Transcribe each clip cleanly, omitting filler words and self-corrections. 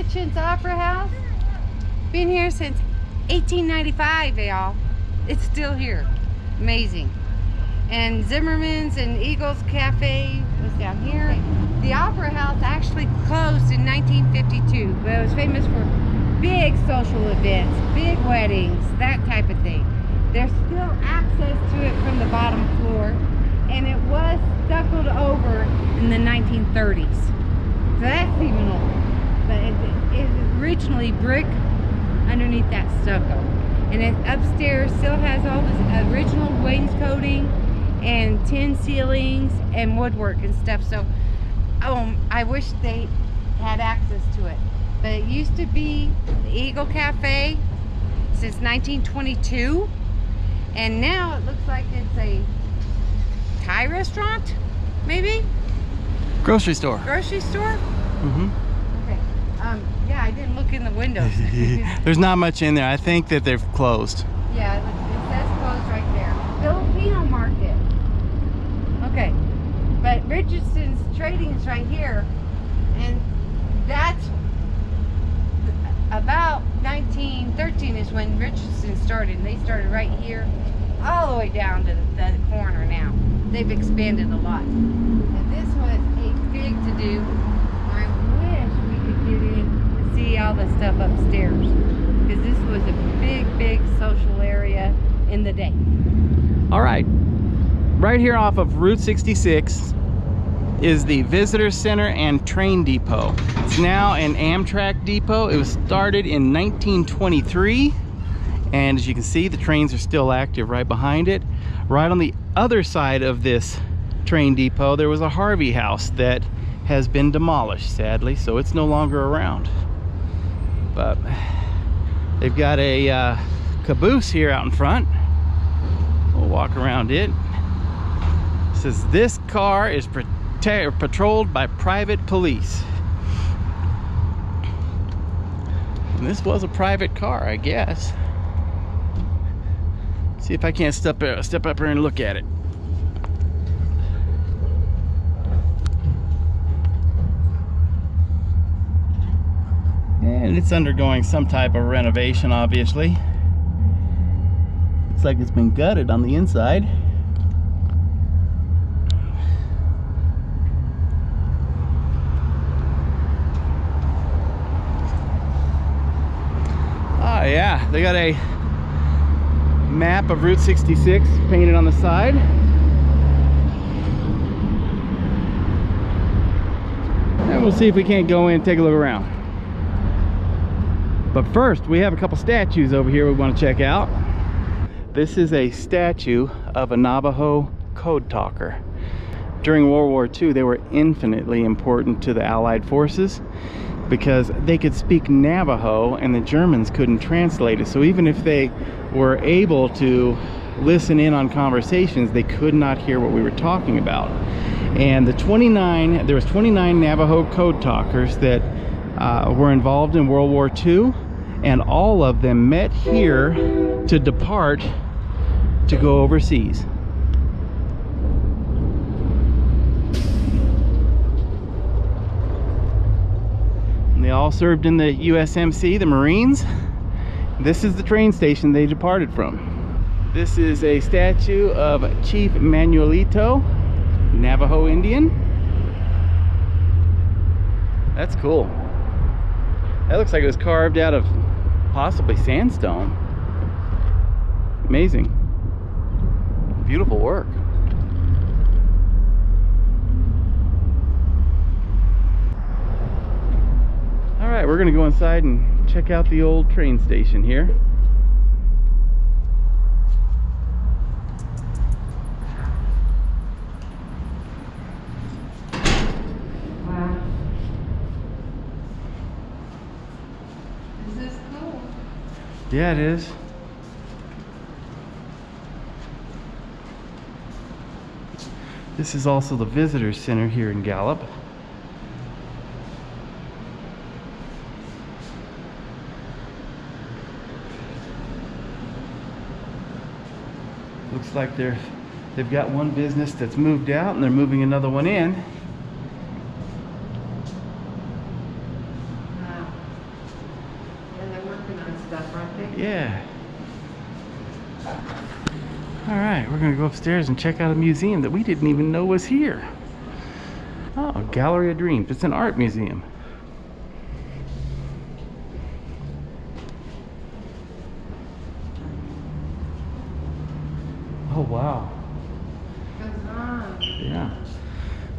Kitchen's Opera House. Been here since 1895, y'all. It's still here. Amazing. And Zimmerman's and Eagles Cafe was down here. The Opera House actually closed in 1952, but it was famous for big social events, big weddings, that type of thing. There's still access to it from the bottom floor, and it was stuccoed over in the 1930s. So that's even old. But it's originally brick underneath that stucco. And it upstairs still has all this original wainscoting and tin ceilings and woodwork and stuff. So I wish they had access to it. But it used to be the Eagle Cafe since 1922. And now it looks like it's a Thai restaurant, maybe? Grocery store. Grocery store? Mm-hmm. Okay. Yeah, I didn't look in the windows. There's not much in there. I think that they've closed. Yeah, it says closed right there. Filipino market. Okay. But Richardson's Trading is right here. And that's about 1913 is when Richardson started. And they started right here all the way down to the corner now. They've expanded a lot. And this was a big to-do. I wish we could get in to see all the stuff upstairs, because this was a big social area in the day. All right. Right here off of Route 66 is the Visitor Center and Train Depot. It's now an Amtrak depot. It was started in 1923. And as you can see, the trains are still active right behind it. Right on the other side of this train depot, there was a Harvey house that has been demolished, sadly, so it's no longer around. But they've got a caboose here out in front. We'll walk around it. It says, this car is patrolled by private police. And this was a private car, I guess. See if I can't step up here and look at it. And it's undergoing some type of renovation, obviously. Looks like it's been gutted on the inside. Oh yeah, they got a map of Route 66 painted on the side. And we'll see if we can't go in and take a look around. But first, we have a couple statues over here we want to check out. This is a statue of a Navajo Code Talker. During World War II, they were infinitely important to the Allied forces because they could speak Navajo and the Germans couldn't translate it. So even if they were able to listen in on conversations, they could not hear what we were talking about. And there was 29 Navajo Code Talkers that were involved in World War II, and all of them met here to depart to go overseas. And they all served in the USMC, the Marines. This is the train station they departed from. This is a statue of Chief Manuelito, Navajo Indian. That's cool. That looks like it was carved out of possibly sandstone. Amazing. Beautiful work. All right, we're gonna go inside and check out the old train station here. Wow. Is this cool? Yeah, it is. This is also the visitor center here in Gallup. Looks like they've got one business that's moved out and they're moving another one in. Wow. stuff, aren't they? Yeah. All right, we're gonna go upstairs and check out a museum that we didn't even know was here. Oh, Gallery of Dreams. It's an art museum. Oh, wow. Yeah.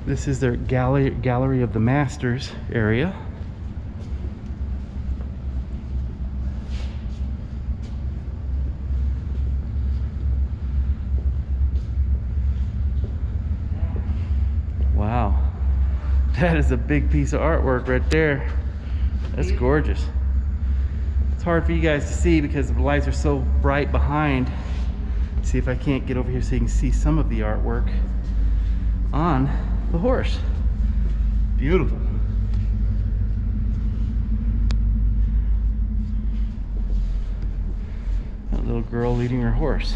This is their Gallery of the Masters area. Wow. That is a big piece of artwork right there. That's gorgeous. It's hard for you guys to see because the lights are so bright behind. See if I can't get over here so you can see some of the artwork on the horse. Beautiful. That little girl leading her horse.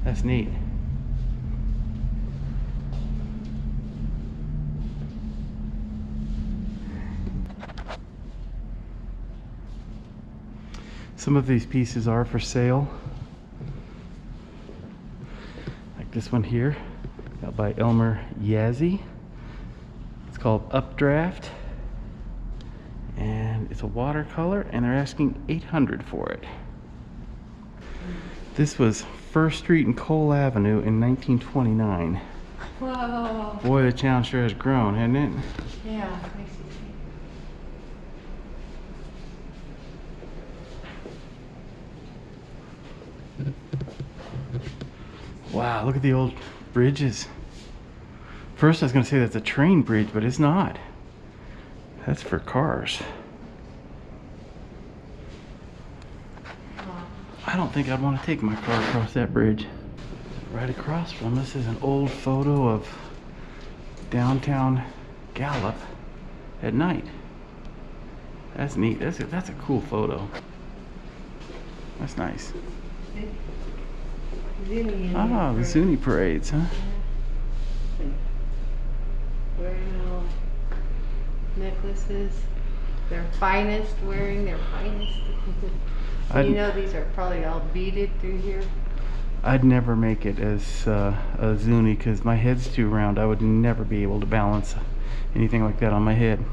That's neat. Some of these pieces are for sale. Like this one here, got by Elmer Yazzie. It's called Updraft. And it's a watercolor, and they're asking $800 for it. This was First Street and Cole Avenue in 1929. Whoa. Boy, the town sure has grown, hasn't it? Yeah. Wow, look at the old bridges. First I was going to say that's a train bridge, but it's not. That's for cars. I don't think I'd want to take my car across that bridge. Right across from us is an old photo of downtown Gallup at night. That's neat. That's a cool photo. That's nice. Ah, the Zuni parades, huh? Wearing little necklaces. Their finest, wearing their finest. You know these are probably all beaded through here. I'd never make it as a Zuni because my head's too round. I would never be able to balance anything like that on my head.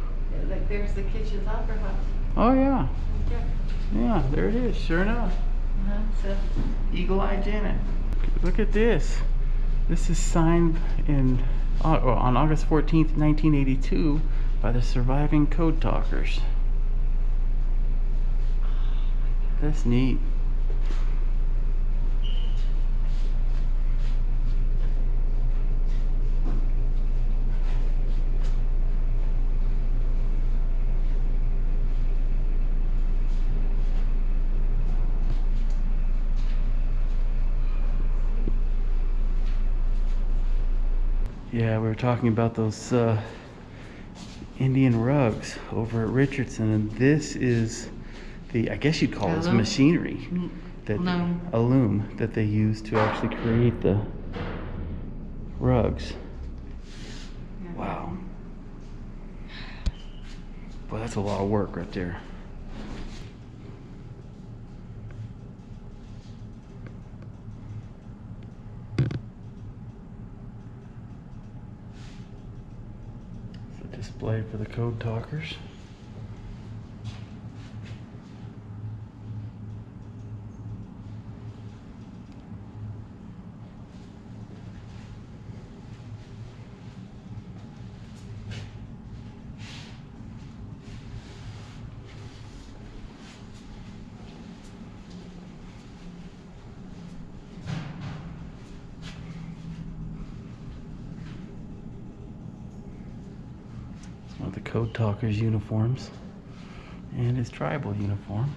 Like there's the Kitchen's Opera House. Oh yeah. Okay. Yeah, there it is, sure enough. So. Eagle Eye Janet. Look at this. This is signed on August 14th, 1982 by the surviving Code Talkers. That's neat. Yeah, we were talking about those Indian rugs over at Richardson, and this is the, I guess you'd call this machinery, that a loom that they use to actually create the rugs. Wow. Boy, that's a lot of work right there. Display for the Code Talkers. One of the Code Talkers uniforms and his tribal uniform.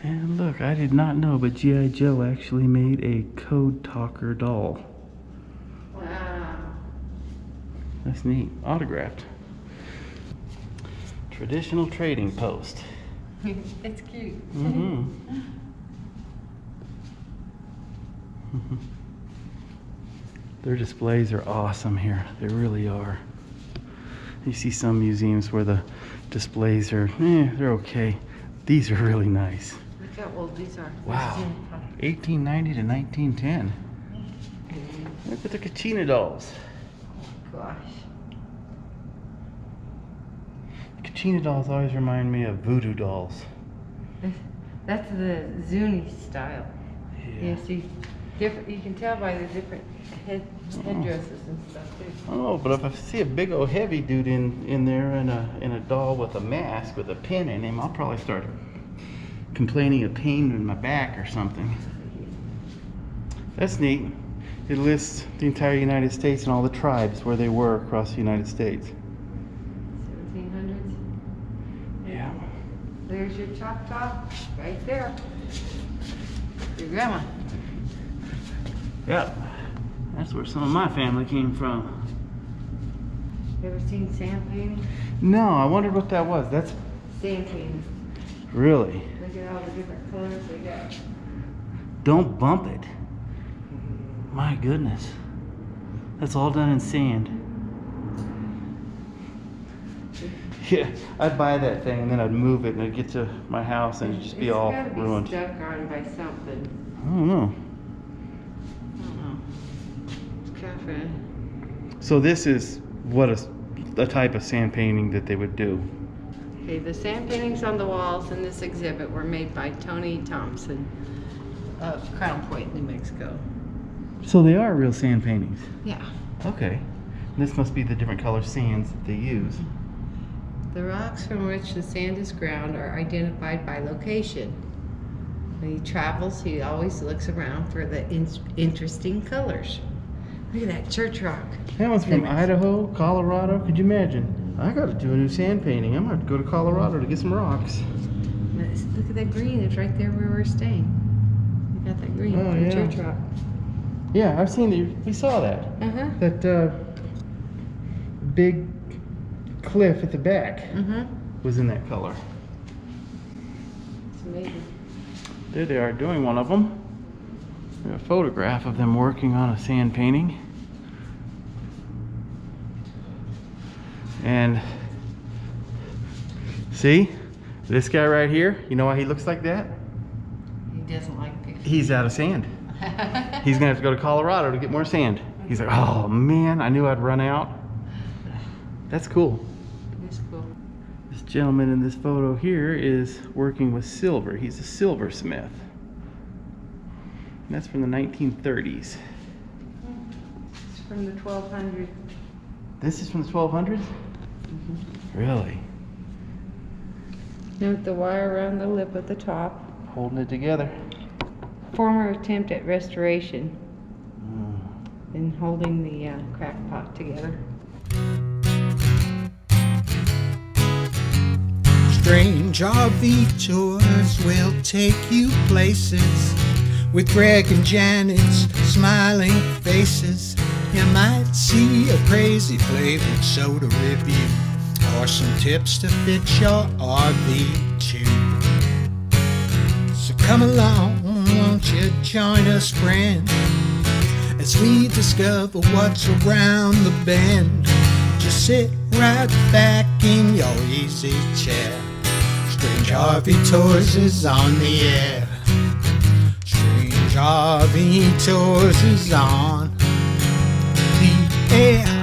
And look, I did not know, but G.I. Joe actually made a Code Talker doll. Wow. That's neat. Autographed. Traditional trading post. It's cute. Mm-hmm. Their displays are awesome here. They really are. You see some museums where the displays are, they're okay. These are really nice. Look how old these are. Wow. 1890 to 1910. Look at the Kachina dolls. Gosh. Kachina dolls always remind me of voodoo dolls. That's the Zuni style. Yeah. You see, different. You can tell by the different headdresses and stuff too. Oh, but if I see a big old heavy dude in there in a doll with a mask with a pin in him, I'll probably start complaining of pain in my back or something. That's neat. It lists the entire United States and all the tribes where they were across the United States. 1700s. Yeah. There's your Choctaw right there. Your grandma. Yep. That's where some of my family came from. You ever seen sand painting? No, I wondered what that was. That's Sand painting. really. Look at all the different colors they got. Don't bump it. My goodness. That's all done in sand. Yeah, I'd buy that thing and then I'd move it and it'd get to my house and it'd just be all ruined. It's gotta be stuck on by something. I don't know. It's cafe. So this is what a type of sand painting that they would do. Okay, the sand paintings on the walls in this exhibit were made by Tony Thompson of Crown Point, New Mexico. So they are real sand paintings. Yeah. Okay. This must be the different color sands that they use. The rocks from which the sand is ground are identified by location. When he travels, he always looks around for the interesting colors. Look at that church rock. That one's from Idaho, Colorado. Could you imagine? I got to do a new sand painting. I'm going to have to go to Colorado to get some rocks. Look at that green. It's right there where we're staying. You got that green from church rock. Yeah, I've seen it. We saw that. Uh-huh. That big cliff at the back was in that color. It's amazing. There they are doing one of them. A photograph of them working on a sand painting. And see, this guy right here, you know why he looks like that? He doesn't like pictures. He's out of sand. He's gonna have to go to Colorado to get more sand. He's like, oh man, I knew I'd run out. That's cool. It's cool. This gentleman in this photo here is working with silver. He's a silversmith. And that's from the 1930s. It's from the 1200s. This is from the 1200s? Really? Note the wire around the lip at the top. Holding it together. Former attempt at restoration. And holding the crack pot together. Strange RV tours will take you places with Greg and Janet's smiling faces. You might see a crazy flavored soda review or some tips to fix your RV too. So come along, won't you join us, friend, as we discover what's around the bend. Just sit right back in your easy chair. Strange RV Tours is on the air. Strange RV Tours is on the air.